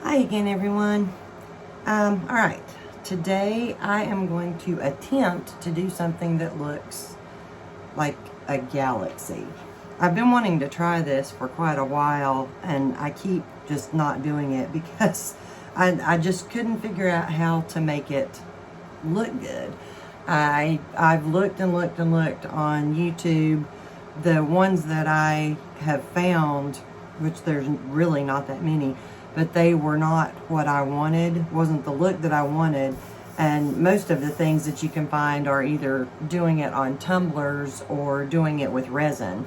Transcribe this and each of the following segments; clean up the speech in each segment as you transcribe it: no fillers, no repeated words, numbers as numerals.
Hi again, everyone. Alright, today I am going to attempt to do something that looks like a galaxy. I've been wanting to try this for quite a while, and I keep just not doing it because I just couldn't figure out how to make it look good. I've looked and looked and looked on YouTube. The ones that I have found, which there's really not that many, but they were not what I wanted, wasn't the look that I wanted. And most of the things that you can find are either doing it on tumblers or doing it with resin.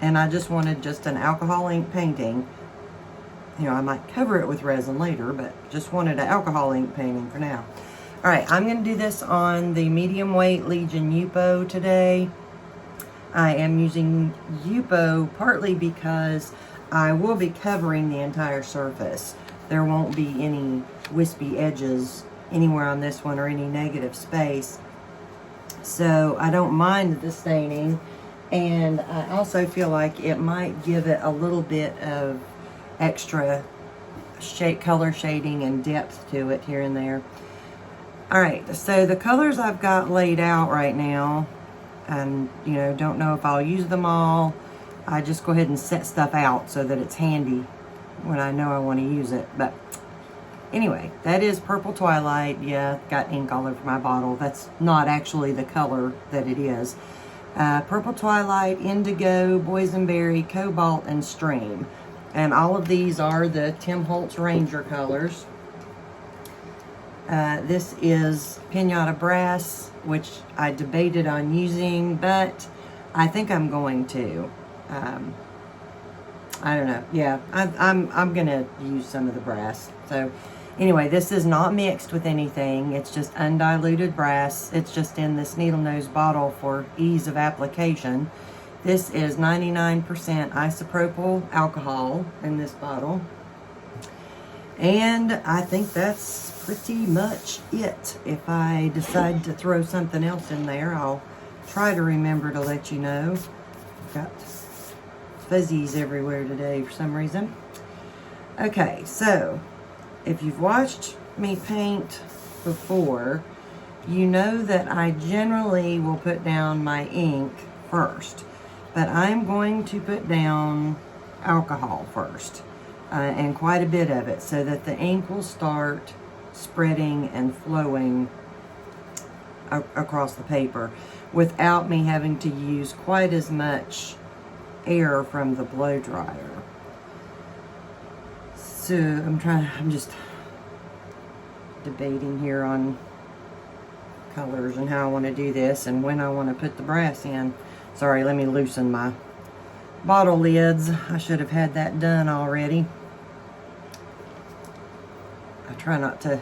And I just wanted just an alcohol ink painting. You know, I might cover it with resin later, but just wanted an alcohol ink painting for now. All right, I'm going to do this on the medium weight Legion Yupo today. I am using Yupo partly because I will be covering the entire surface. There won't be any wispy edges anywhere on this one or any negative space. So I don't mind the staining, and I also feel like it might give it a little bit of extra color shading and depth to it here and there. Alright, so the colors I've got laid out right now, and you know, don't know if I'll use them all. I just go ahead and set stuff out so that it's handy when I know I want to use it. But anyway, that is Purple Twilight. Yeah, got ink all over my bottle. That's not actually the color that it is. Purple Twilight, Indigo, Boysenberry, Cobalt, and Stream. And all of these are the Tim Holtz Ranger colors. This is Pinata Brass, which I debated on using, but I think I'm going to. I don't know. Yeah, I'm gonna use some of the brass. So anyway, this is not mixed with anything. It's just undiluted brass. It's just in this needle nose bottle for ease of application. This is 99% isopropyl alcohol in this bottle. And I think that's pretty much it. If I decide to throw something else in there, I'll try to remember to let you know. Got fuzzies everywhere today for some reason. Okay, so if you've watched me paint before, you know that I generally will put down my ink first, but I'm going to put down alcohol first, and quite a bit of it, so that the ink will start spreading and flowing across the paper without me having to use quite as much air from the blow dryer. So I'm just debating here on colors and how I want to do this and when I want to put the brass in. Sorry, let me loosen my bottle lids. I should have had that done already. I try not to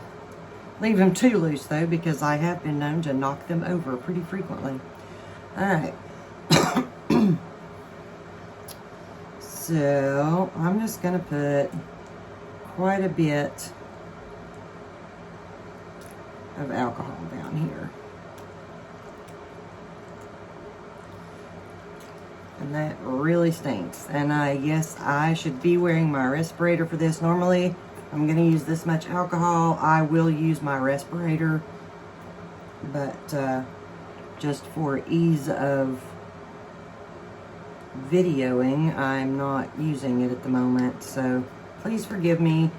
leave them too loose though, because I have been known to knock them over pretty frequently. Alright. So I'm just going to put quite a bit of alcohol down here. And that really stinks. And yes, I should be wearing my respirator for this. Normally, I'm going to use this much alcohol. I will use my respirator, but just for ease of videoing, I'm not using it at the moment, so please forgive me.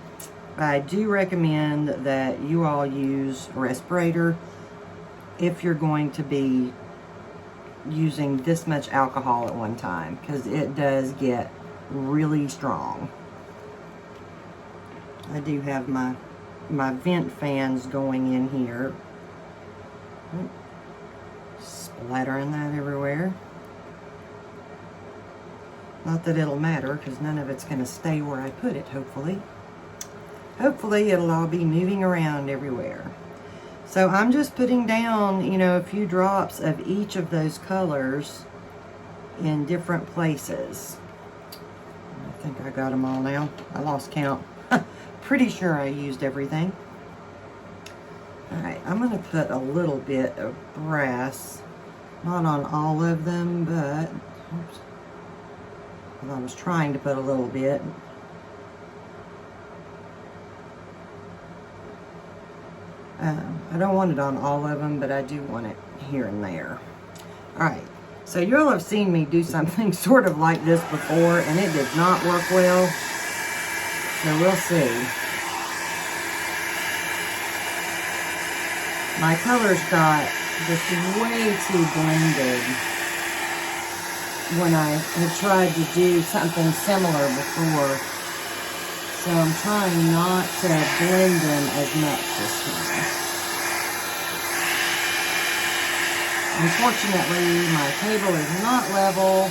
I do recommend that you all use a respirator if you're going to be using this much alcohol at one time, because it does get really strong. I do have my vent fans going in here. Splattering that everywhere. Not that it'll matter, because none of it's going to stay where I put it, hopefully. Hopefully it'll all be moving around everywhere. So I'm just putting down, you know, a few drops of each of those colors in different places. I think I got them all now. I lost count. Pretty sure I used everything. Alright, I'm going to put a little bit of brass. Not on all of them, but... Oops. I was trying to put a little bit. I don't want it on all of them, but I do want it here and there. All right, so you all have seen me do something sort of like this before, and it did not work well. So we'll see. My colors got just way too blended when I had tried to do something similar before. So I'm trying not to blend them as much this time. Unfortunately, my table is not level,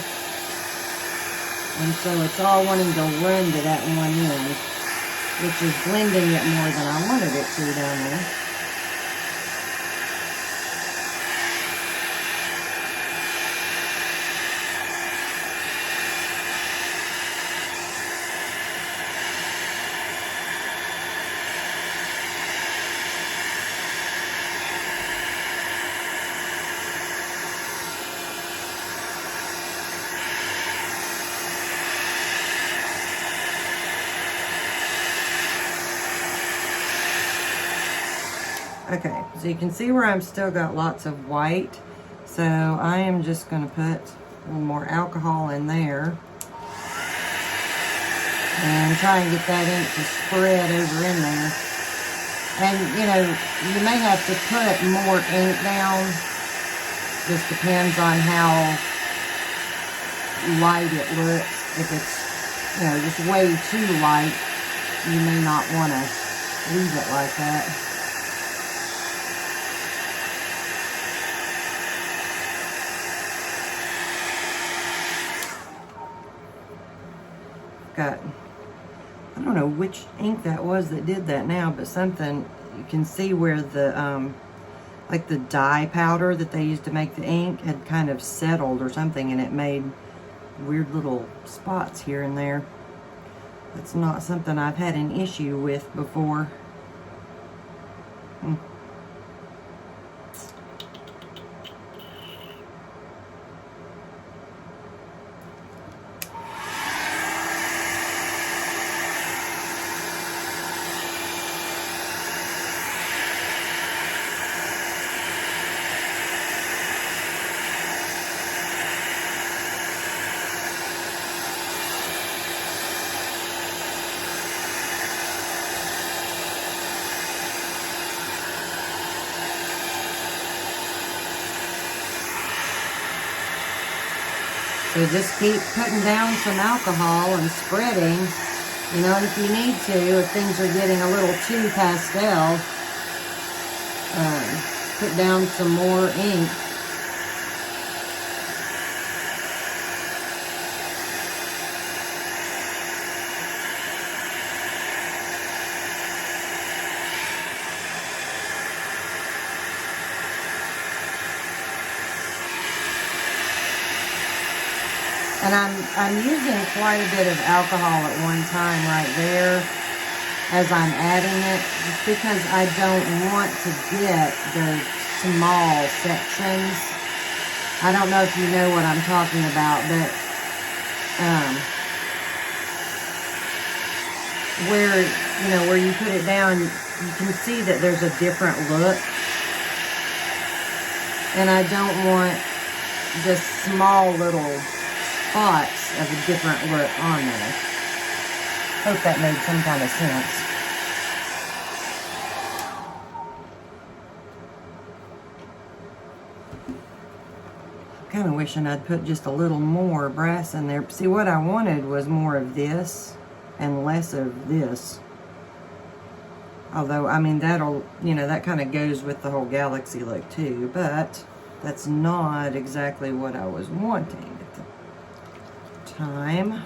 and so it's all wanting to blend to that one end, which is blending it more than I wanted it to down there. Okay, so you can see where I've still got lots of white. So I am just going to put a little more alcohol in there. And try and get that ink to spread over in there. And, you know, you may have to put more ink down. Just depends on how light it looks. If it's, you know, just way too light, you may not want to leave it like that. Got, I don't know which ink that was that did that now, but something, you can see where the like the dye powder that they used to make the ink had kind of settled or something, and it made weird little spots here and there. That's not something I've had an issue with before. So just keep putting down some alcohol and spreading, you know, if you need to, if things are getting a little too pastel, put down some more ink. And I'm using quite a bit of alcohol at one time right there as I'm adding it, just because I don't want to get the small sections. I don't know if you know what I'm talking about, but where, you know, where you put it down, you can see that there's a different look. And I don't want just small little spots of a different look on there. Hope that made some kind of sense. Kind of wishing I'd put just a little more brass in there. See, what I wanted was more of this and less of this. Although, I mean, that'll, you know, that kind of goes with the whole galaxy look too, but that's not exactly what I was wanting at the time.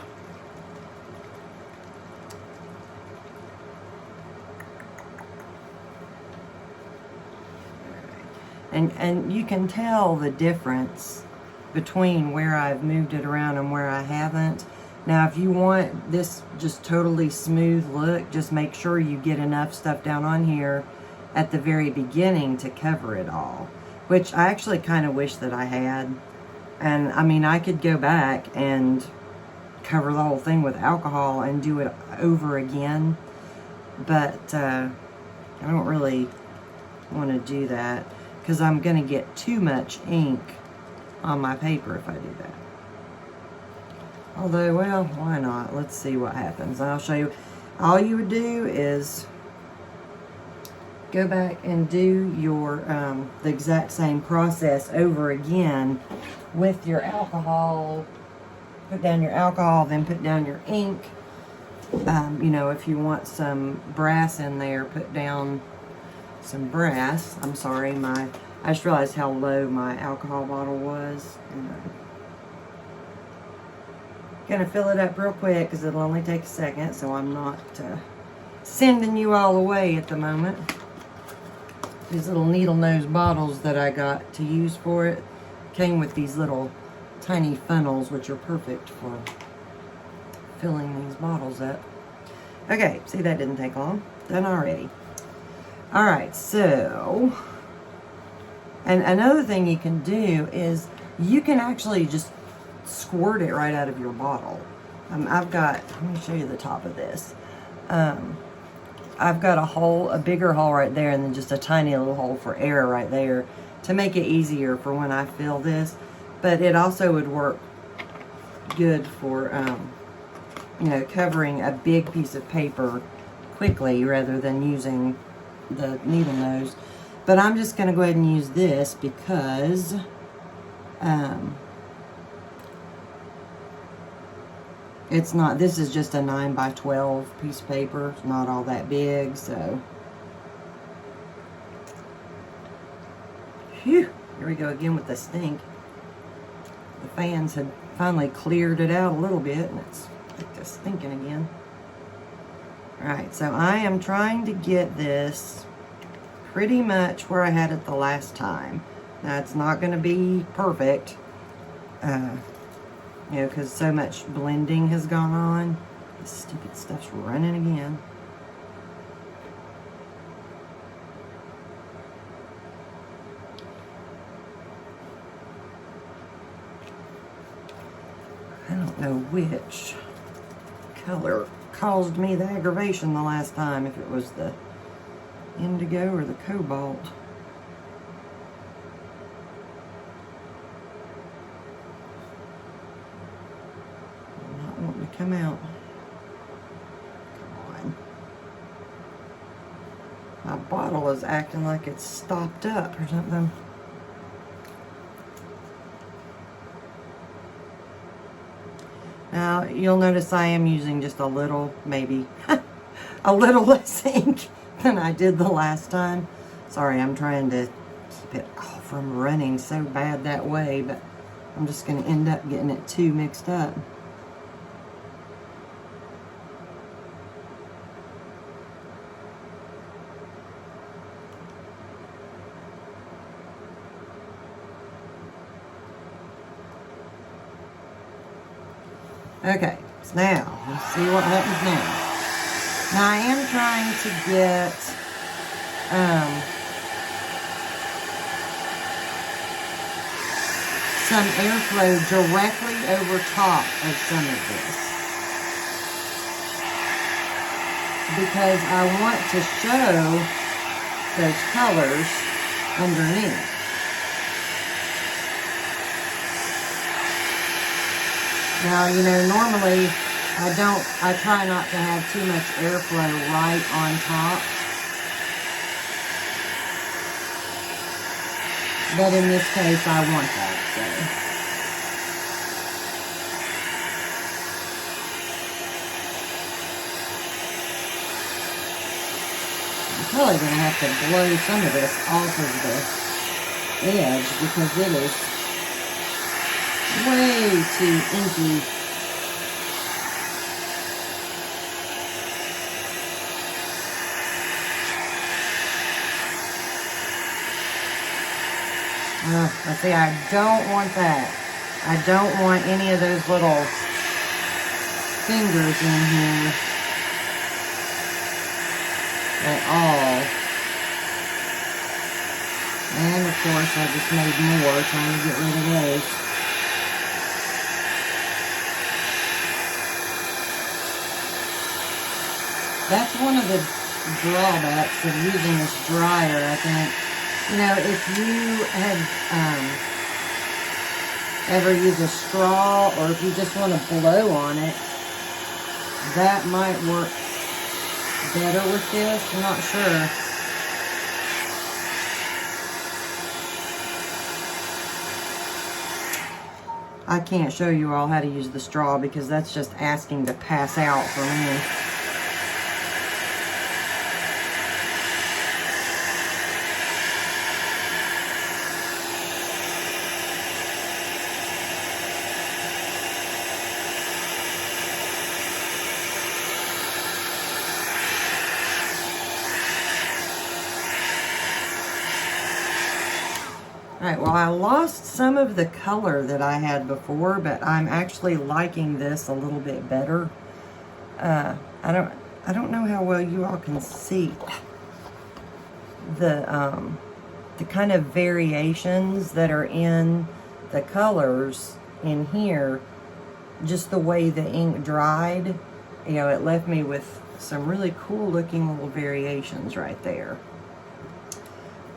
And you can tell the difference between where I've moved it around and where I haven't. Now, if you want this just totally smooth look, just make sure you get enough stuff down on here at the very beginning to cover it all, which I actually kind of wish that I had. And I mean, I could go back and cover the whole thing with alcohol and do it over again, but I don't really want to do that because I'm going to get too much ink on my paper if I do that. Although, well, why not? Let's see what happens. I'll show you. All you would do is go back and do your the exact same process over again with your alcohol. Put down your alcohol, then put down your ink. You know, if you want some brass in there, put down some brass. I'm sorry, I just realized how low my alcohol bottle was. Gonna fill it up real quick because it'll only take a second, so I'm not sending you all away at the moment. These little needle nose bottles that I got to use for it came with these little tiny funnels, which are perfect for filling these bottles up. Okay, see, that didn't take long. Done already. All right, so, and another thing you can do is you can actually just squirt it right out of your bottle. I've got, let me show you the top of this. I've got a bigger hole right there, and then just a tiny little hole for air right there to make it easier for when I fill this. But it also would work good for, you know, covering a big piece of paper quickly rather than using the needle nose. But I'm just going to go ahead and use this because it's not, this is just a 9 by 12 piece of paper. It's not all that big, so. Phew, here we go again with the stink. The fans had finally cleared it out a little bit, and it's just stinking again. Alright, so I am trying to get this pretty much where I had it the last time. Now, it's not going to be perfect, you know, because so much blending has gone on. This stupid stuff's running again. I don't know which color caused me the aggravation the last time, if it was the Indigo or the Cobalt. I'm not wanting to come out. Come on. My bottle is acting like it's stopped up or something. Now, you'll notice I am using just a little, maybe, a little less ink than I did the last time. Sorry, I'm trying to keep it off from running so bad that way, but I'm just going to end up getting it too mixed up. Okay, so now, let's see what happens now. Now, I am trying to get, some airflow directly over top of some of this. Because I want to show those colors underneath. Now, you know, normally I try not to have too much airflow right on top. But in this case, I want that, so. I'm probably going to have to blow some of this off of the edge because it is way too inky. Let's see, I don't want that. I don't want any of those little fingers in here at all. And of course, I just made more trying to get rid of those. That's drawbacks of using this dryer, I think. You know, if you had ever used a straw, or if you just want to blow on it, that might work better with this. I'm not sure. I can't show you all how to use the straw because that's just asking to pass out for me. Alright, well, I lost some of the color that I had before, but I'm actually liking this a little bit better. I don't know how well you all can see the kind of variations that are in the colors in here. Just the way the ink dried, you know, it left me with some really cool looking little variations right there.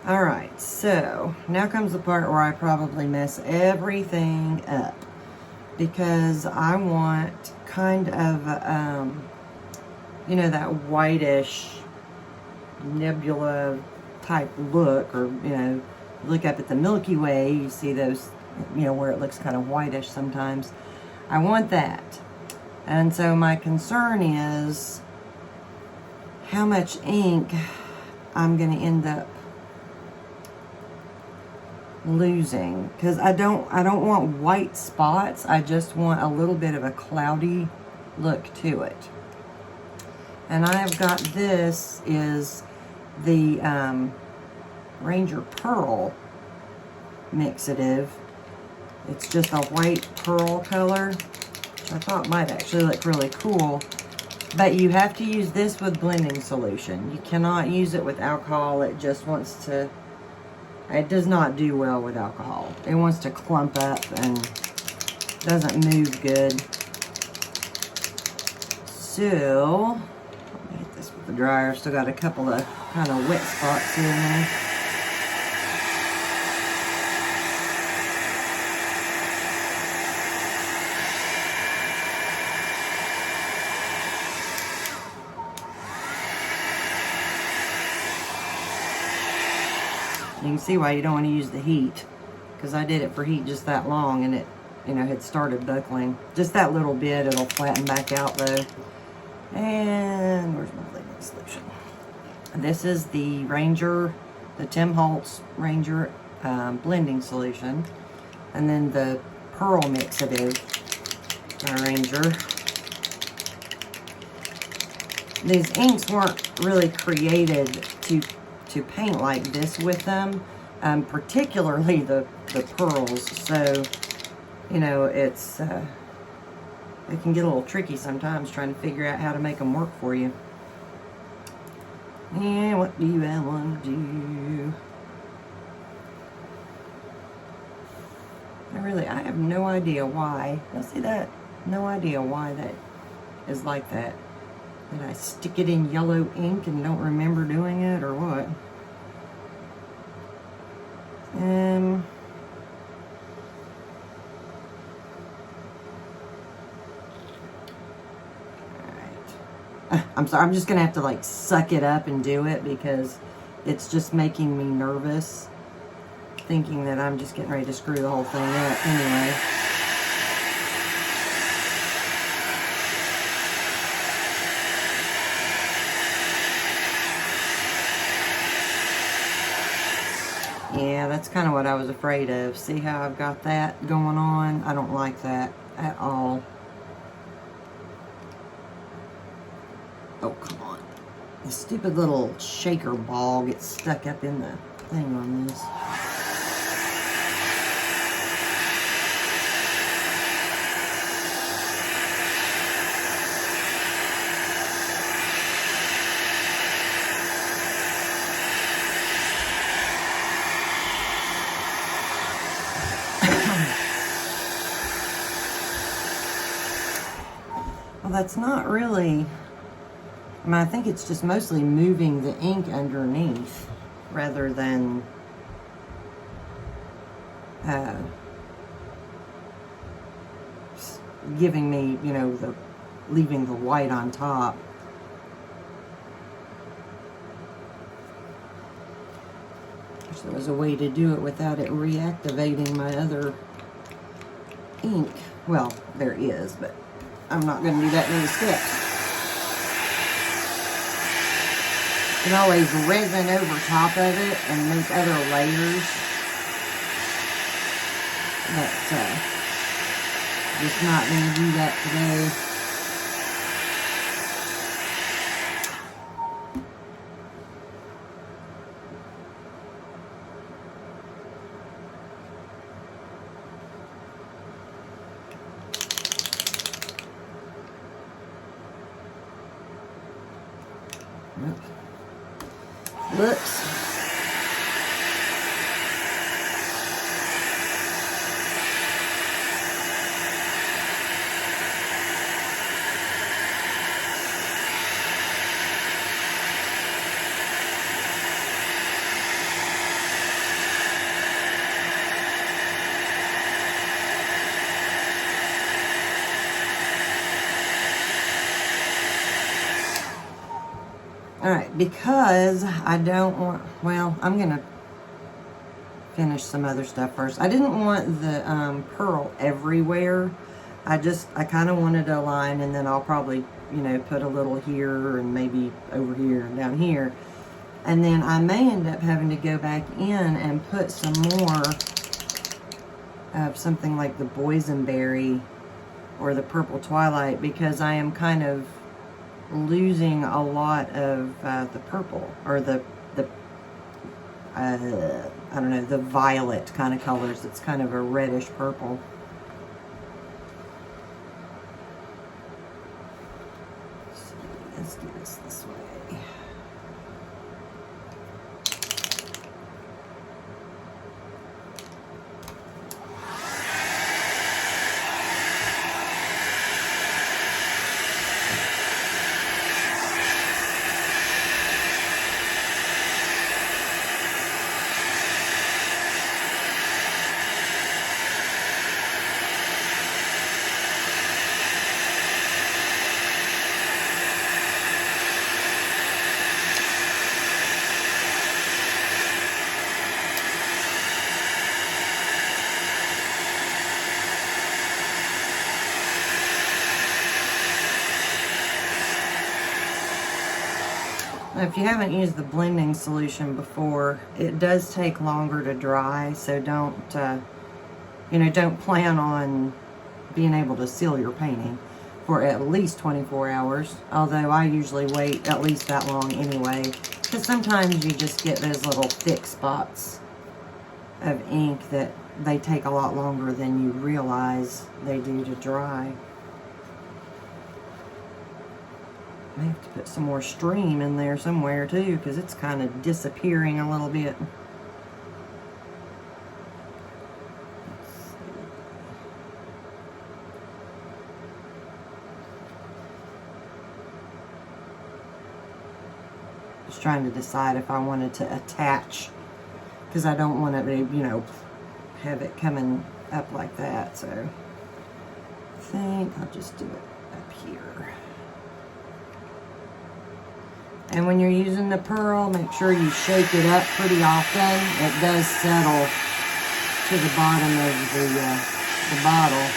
Alright, so now comes the part where I probably mess everything up, because I want kind of, you know, that whitish nebula type look, or, you know, look up at the Milky Way, you see those, you know, where it looks kind of whitish sometimes. I want that. And so my concern is how much ink I'm going to end up losing, because I don't want white spots. I just want a little bit of a cloudy look to it. And I've got, this is the Ranger Pearl Mixative. It's just a white pearl color, which I thought might actually look really cool. But you have to use this with blending solution. You cannot use it with alcohol. It just wants to, it does not do well with alcohol. It wants to clump up and doesn't move good. So, let me hit this with the dryer. Still got a couple of kind of wet spots here and there. You can see why you don't want to use the heat, because I did it for heat just that long and it, you know, had started buckling. Just that little bit, it'll flatten back out though. And where's my blending solution? This is the Ranger, the Tim Holtz Ranger blending solution. And then the Pearl Mixative Ranger. These inks weren't really created to paint like this with them, particularly the pearls. So, you know, it's it can get a little tricky sometimes trying to figure out how to make them work for you. And what do I want to do? I have no idea why. You'll see that? No idea why that is like that. Did I stick it in yellow ink and don't remember doing it, or what? Alright. I'm sorry, I'm just gonna have to like suck it up and do it, because it's just making me nervous, thinking that I'm just getting ready to screw the whole thing up anyway. Yeah, that's kind of what I was afraid of. See how I've got that going on? I don't like that at all. Oh, come on. The stupid little shaker ball gets stuck up in the thing on this. Well, that's not really I think it's just mostly moving the ink underneath rather than giving me, you know, leaving the white on top. Wish there was a way to do it without it reactivating my other ink. Well, there is, but I'm not going to do that many steps. You can always resin over top of it and make other layers. But just not going to do that today. Whoops. Alright, because I don't want, well, I'm going to finish some other stuff first. I didn't want the pearl everywhere. I kind of wanted a line, and then I'll probably, you know, put a little here and maybe over here and down here. And then I may end up having to go back in and put some more of something like the boysenberry or the purple twilight, because I am kind of losing a lot of the purple, or the I don't know, the violet kind of colors. It's kind of a reddish purple. Let's do this way. If you haven't used the blending solution before, it does take longer to dry, so don't plan on being able to seal your painting for at least 24 hours, although I usually wait at least that long anyway, because sometimes you just get those little thick spots of ink that they take a lot longer than you realize they do to dry. I have to put some more stream in there somewhere too, because it's kind of disappearing a little bit. Just trying to decide if I wanted to attach, because I don't want to, have it coming up like that. So I think I'll just do it up here. And when you're using the pearl, make sure you shake it up pretty often. It does settle to the bottom of the bottle.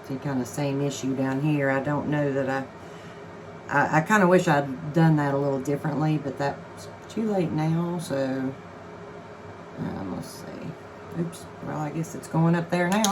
See, kind of same issue down here. I don't know that I kind of wish I'd done that a little differently, but that's too late now, so let's see. Oops, well, I guess it's going up there now.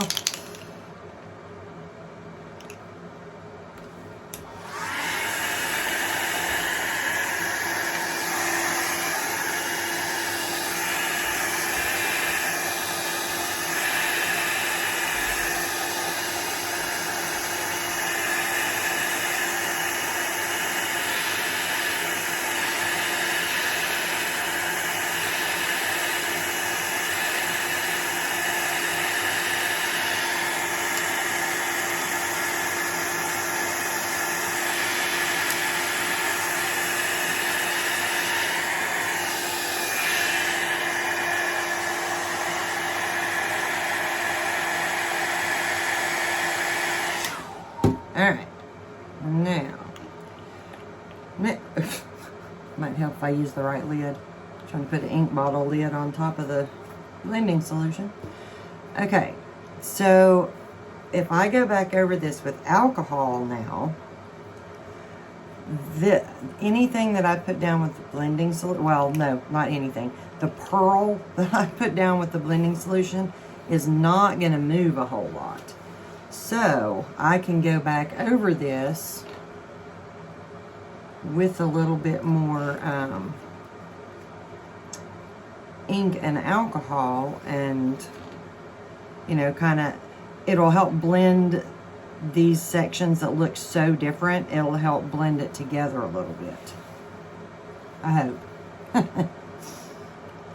Alright, now, might help if I use the right lid. I'm trying to put an ink bottle lid on top of the blending solution. Okay, so if I go back over this with alcohol now, anything that I put down with the blending solution, well, no, not anything. The pearl that I put down with the blending solution is not going to move a whole lot. So I can go back over this with a little bit more ink and alcohol, and you know, kind of, it'll help blend these sections that look so different. It'll help blend it together a little bit. I hope.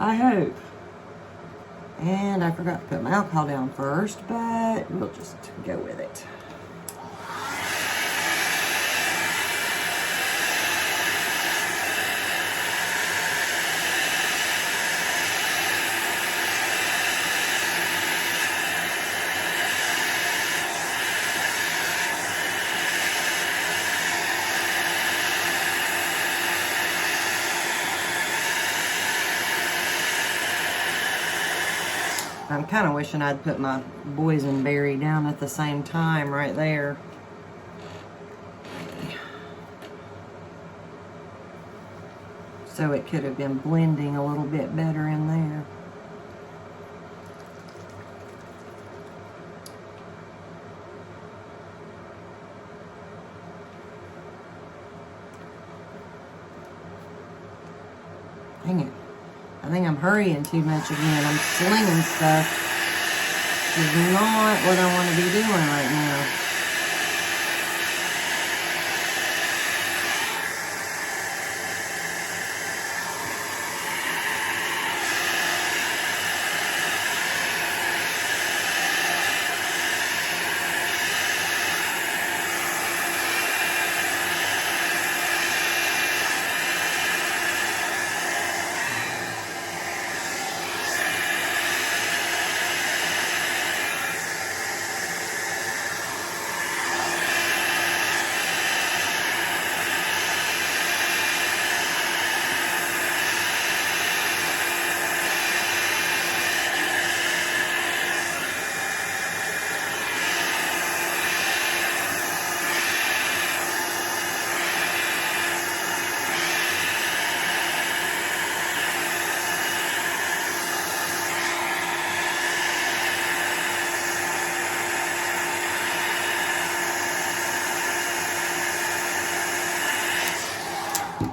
I hope. And I forgot to put my alcohol down first, but we'll just go with it. I'm kind of wishing I'd put my boysenberry down at the same time right there. So it could have been blending a little bit better in there. Dang it. I think I'm hurrying too much again. I'm slinging stuff. This is not what I want to be doing right now.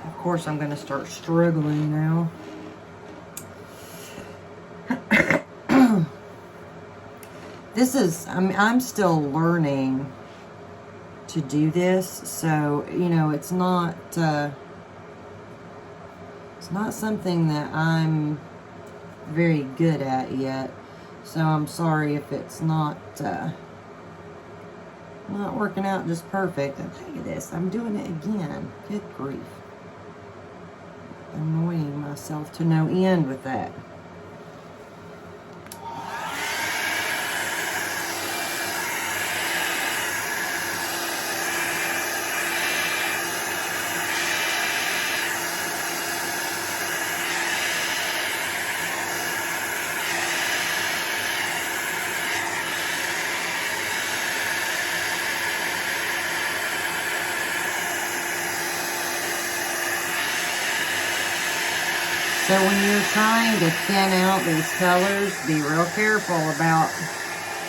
Of course, I'm going to start struggling now. This is, I'm still learning to do this, so, you know, it's not something that I'm very good at yet. So I'm sorry if it's not working out just perfect. And look at this, I'm doing it again. Good grief. Annoying myself to no end with that. So when you're trying to thin out these colors, be real careful about,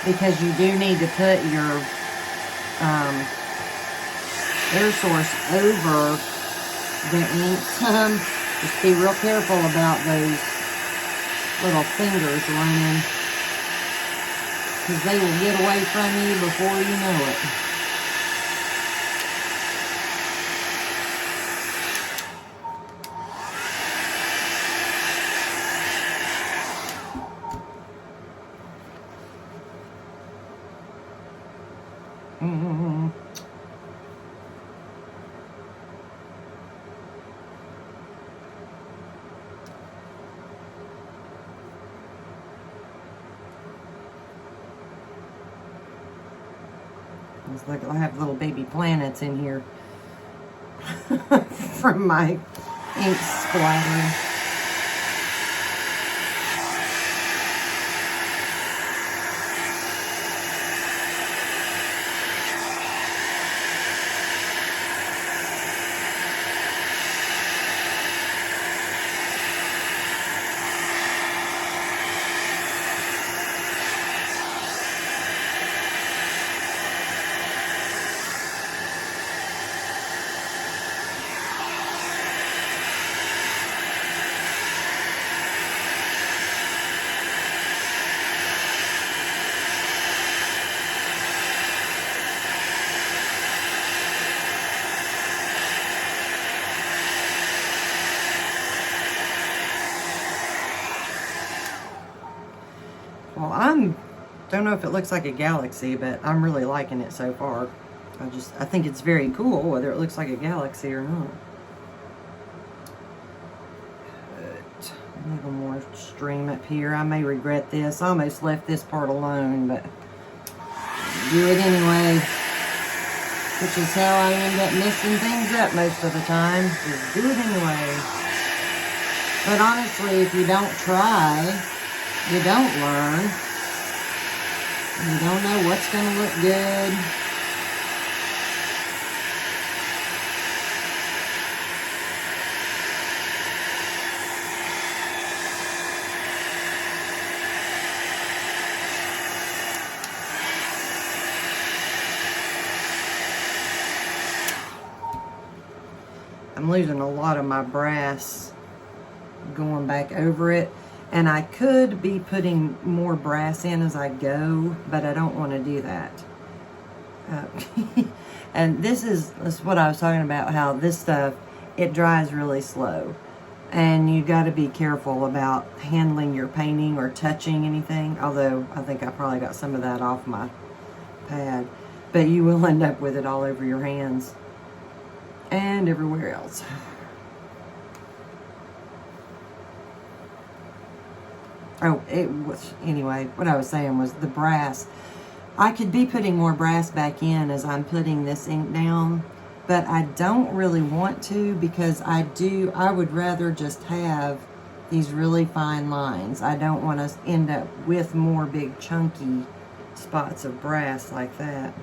because you do need to put your air source over the ink. Just be real careful about those little fingers running, because they will get away from you before you know it. It's like I have little baby planets in here from my ink splattering. Well, don't know if it looks like a galaxy, but I'm really liking it so far. I think it's very cool, whether it looks like a galaxy or not. But a little more stream up here. I may regret this. I almost left this part alone, but do it anyway. Which is how I end up messing things up most of the time. Just do it anyway. But honestly, if you don't try, you don't learn. You don't know what's going to look good. I'm losing a lot of my brass going back over it. And I could be putting more brass in as I go, but I don't want to do that. And this is what I was talking about, how this stuff, it dries really slow. And you got to be careful about handling your painting or touching anything. Although, I think I probably got some of that off my pad. But you will end up with it all over your hands. And everywhere else. Oh, it was, anyway, what I was saying was the brass. I could be putting more brass back in as I'm putting this ink down, but I don't really want to, because I would rather just have these really fine lines. I don't want to end up with more big chunky spots of brass like that.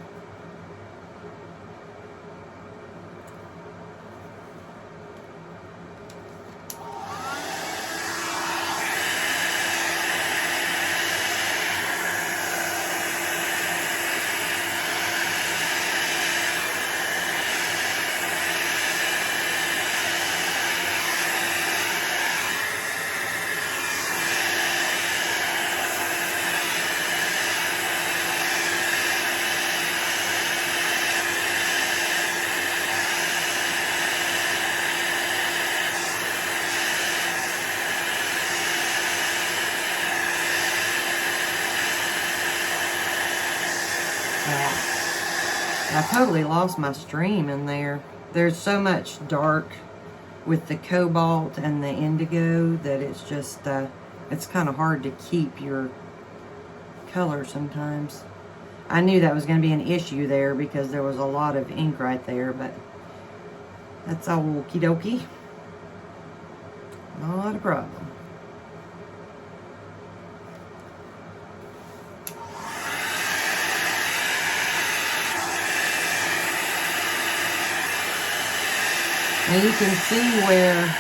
I totally lost my stream in there. There's so much dark with the Cobalt and the Indigo that it's just, it's kind of hard to keep your color sometimes. I knew that was going to be an issue there because there was a lot of ink right there, but that's all okie dokie. Not a problem. And you can see where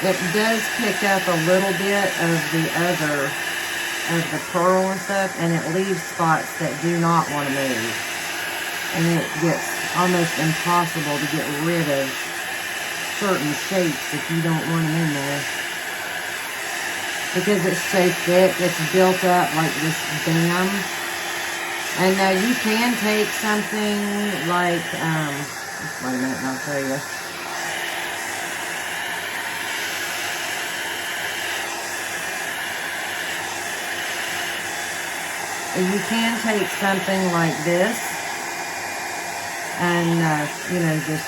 It does pick up a little bit of the pearl and stuff, and it leaves spots that do not want to move. And it gets almost impossible to get rid of certain shapes if you don't want them in there. Because it's so thick, it's built up like this dam. And now you can take something like, just wait a minute and I'll show you. You can take something like this and, you know, just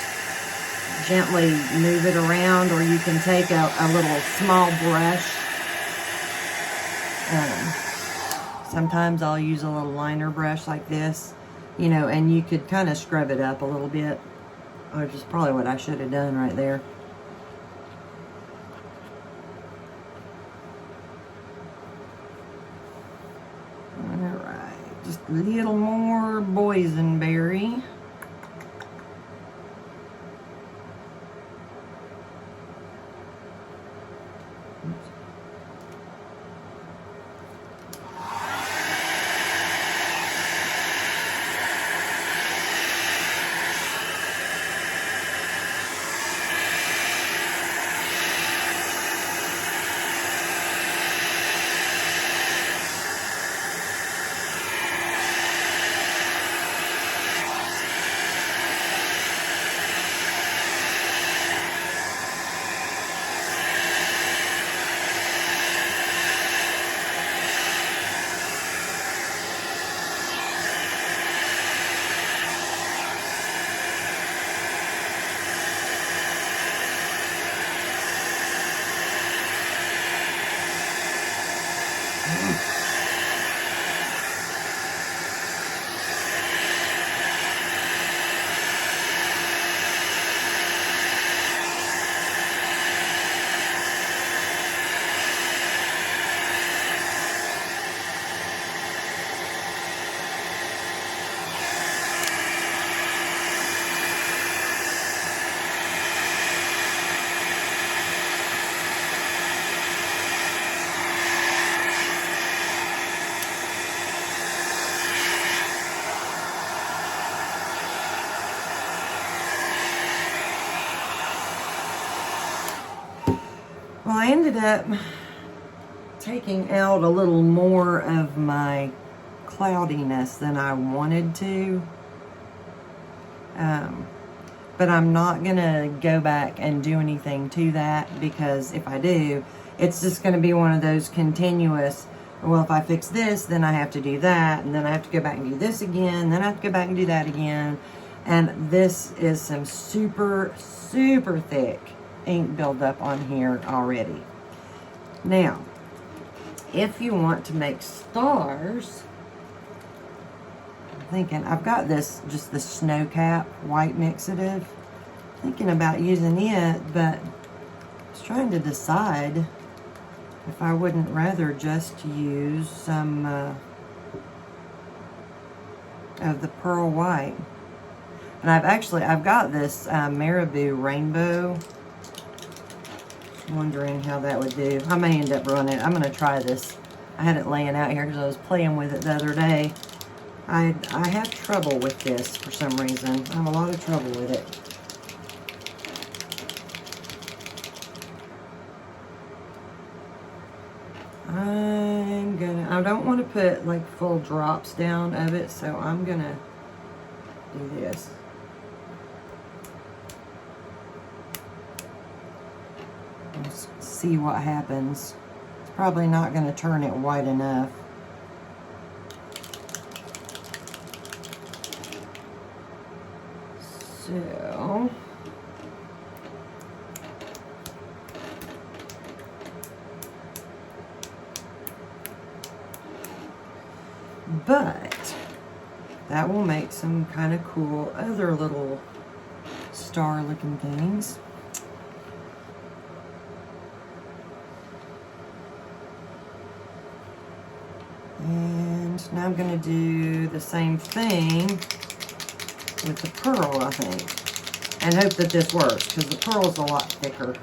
gently move it around, or you can take a little small brush. Sometimes I'll use a little liner brush like this, you know, and you could kind of scrub it up a little bit, which is probably what I should have done right there. Alright, just a little more boysenberry. Well, I ended up taking out a little more of my cloudiness than I wanted to. But I'm not going to go back and do anything to that, because if I do, it's just going to be one of those continuous, well, if I fix this, then I have to do that, and then I have to go back and do this again, then I have to go back and do that again. And this is some super, super thick ink buildup on here already. Now, if you want to make stars, I'm thinking, I've got this, just the Snowcap white mixative. Thinking about using it, but I was trying to decide if I wouldn't rather just use some of the pearl white. And I've got this Marabou Rainbow. Wondering how that would do. I may end up running it. I'm going to try this. I had it laying out here because I was playing with it the other day. I have trouble with this for some reason. I have a lot of trouble with it. I don't want to put like full drops down of it, so I'm going to do this. Let's see what happens. It's probably not going to turn it white enough. So, but that will make some kind of cool other little star looking things. And now I'm going to do the same thing with the pearl, I think. And hope that this works, because the pearl's a lot thicker.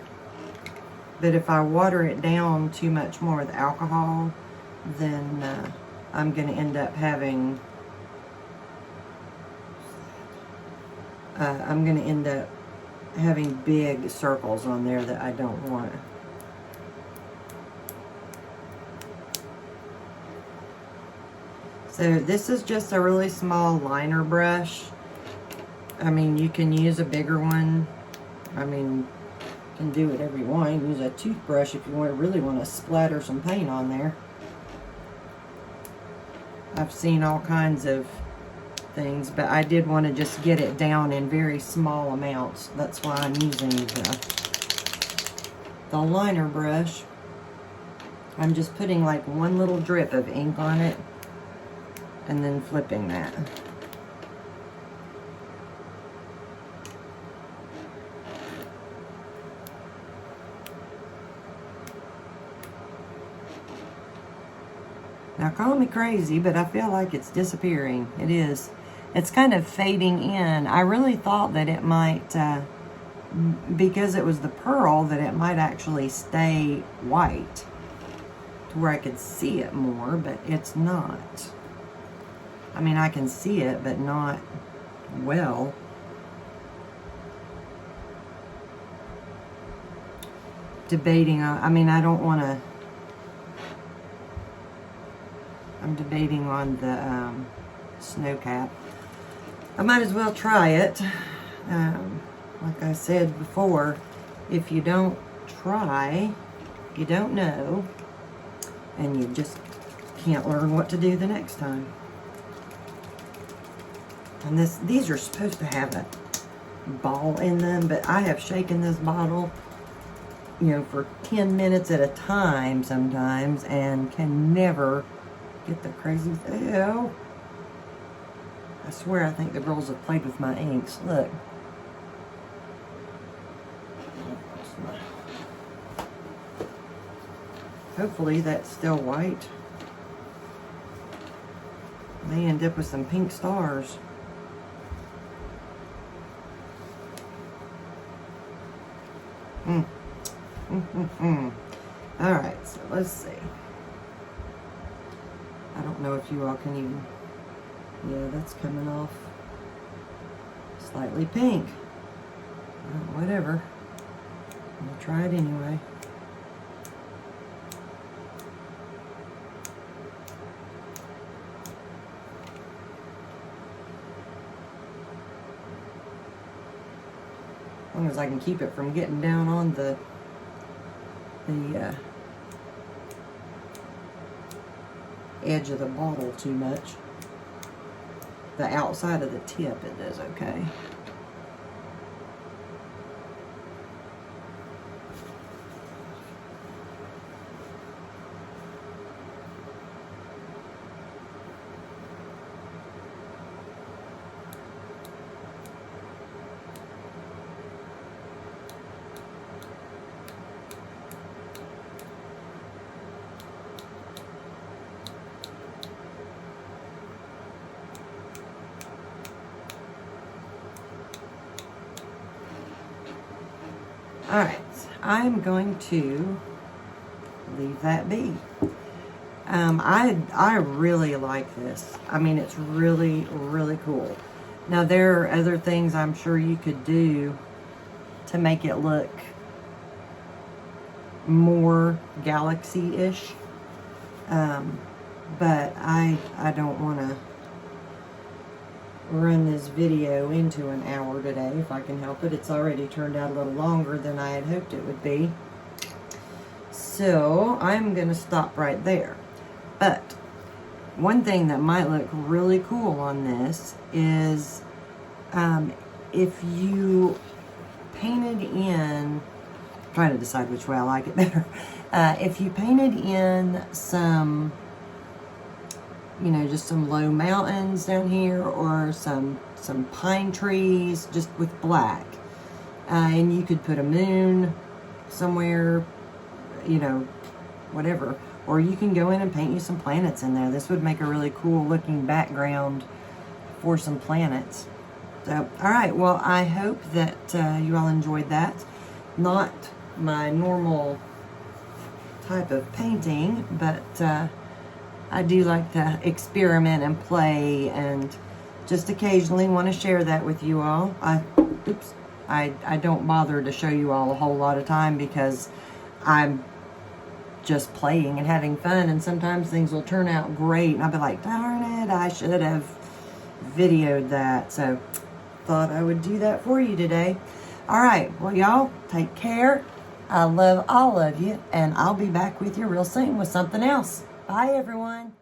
But if I water it down too much more with alcohol, then I'm going to end up having big circles on there that I don't want. So this is just a really small liner brush. I mean, you can use a bigger one. I mean, you can do whatever you want. You can use a toothbrush if you really want to splatter some paint on there. I've seen all kinds of things, but I did want to just get it down in very small amounts. That's why I'm using the liner brush. I'm just putting like one little drip of ink on it and then flipping that. Now call me crazy, but I feel like it's disappearing. It is. It's kind of fading in. I really thought that it might, because it was the pearl, that it might actually stay white to where I could see it more, but it's not. I mean, I can see it, but not well. Debating on, I mean, I don't want to, I'm debating on the Snowcap. I might as well try it. Like I said before, if you don't try, you don't know, and you just can't learn what to do the next time. And these are supposed to have a ball in them, but I have shaken this bottle, you know, for 10 minutes at a time sometimes, and can never get the crazy thing. Ew. I swear I think the girls have played with my inks. Look. Hopefully that's still white. May end up with some pink stars. Alright, so let's see. I don't know if you all can even... Yeah, that's coming off slightly pink. Whatever. I'm going to try it anyway. As long as I can keep it from getting down on the edge of the bottle too much. The outside of the tip, it does okay. Alright, I'm going to leave that be. I really like this. I mean, it's really, really cool. Now, there are other things I'm sure you could do to make it look more galaxy-ish. But I don't want to run this video into an hour today if I can help it. It's already turned out a little longer than I had hoped it would be. So I'm going to stop right there. But one thing that might look really cool on this is if you painted in, I'm trying to decide which way I like it better. If you painted in some, you know, just some low mountains down here, or some pine trees just with black, and you could put a moon somewhere, you know, whatever, or you can go in and paint you some planets in there. This would make a really cool looking background for some planets. So, alright, well, I hope that you all enjoyed that. Not my normal type of painting, but I do like to experiment and play, and just occasionally want to share that with you all. I don't bother to show you all a whole lot of time because I'm just playing and having fun, and sometimes things will turn out great and I'll be like, darn it, I should have videoed that. So thought I would do that for you today. All right, well, y'all take care. I love all of you, and I'll be back with you real soon with something else. Bye, everyone.